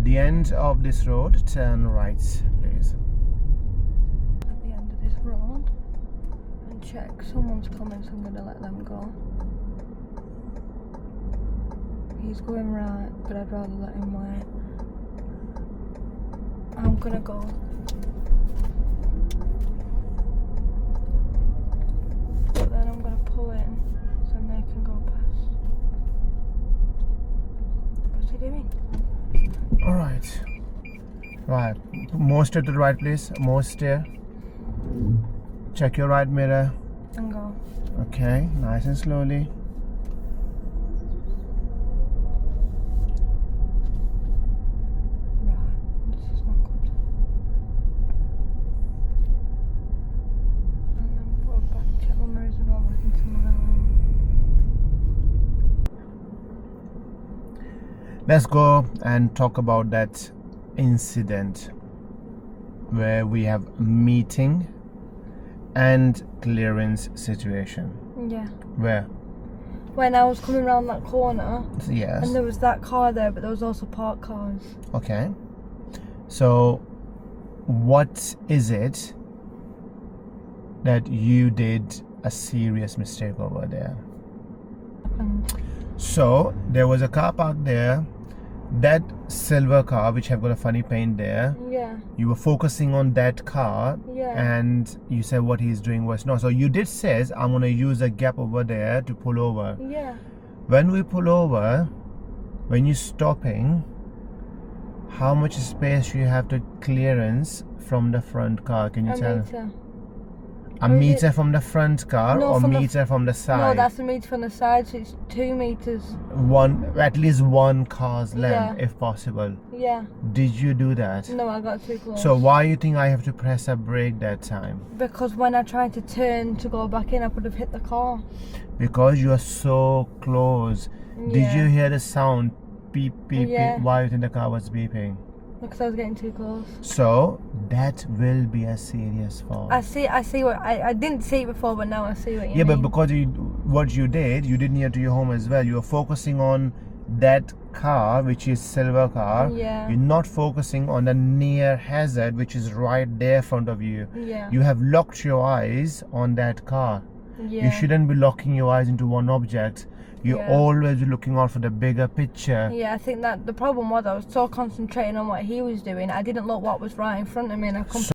the end of this road, turn right, please. At the end of this road and check. Someone's coming, so I'm going to let them go. He's going right, but I'd rather let him wait. I'm going to go. But then I'm going to pull in so they can go past. What's he doing? Alright. Right. More steer to the right, please. More steer. Check your right mirror. And go. Okay, nice and slowly. Right, this is not good. And then put it back, check my mirrors and go back into my Let's go and talk about that incident where we have meeting and clearance situation. Yeah. Where? When I was coming around that corner, Yes. and there was that car there, but there was also parked cars. Okay. So, what is it that you did a serious mistake over there? And So, there was a car parked there. That silver car, which have got a funny paint there, yeah, you were focusing on that car, yeah, and you said what he's doing was no. So you did says, I'm gonna use a gap over there to pull over. yeah. When we pull over, when you're stopping, how much space you have to clearance from the front car? Can you A tell? meter. A Or is meter it- from the front car, No, or from the meter from the No, side? that's a meter from the side, so it's 2 meters. At least one car's length, Yeah. if possible. Yeah. Did you do that? No, I got too close. So why you think I have to press a brake that time? Because when I tried to turn to go back in, I would have hit the car. Because you are so close. Did Yeah. you hear the sound beep beep Yeah. beep? Why you think the car was beeping? Because I was getting too close. So that will be a serious fault. I see what I didn't see it before, but now I see what you Yeah, mean. but because what you did near to your home as well. You were focusing on that car, which is silver car. Yeah. You're not focusing on the near hazard, which is right there in front of you. Yeah. You have locked your eyes on that car. Yeah. You shouldn't be locking your eyes into one object. You're Yeah. always looking out for the bigger picture. Yeah, I think that the problem was I was so concentrating on what he was doing, I didn't look what was right in front of me, and I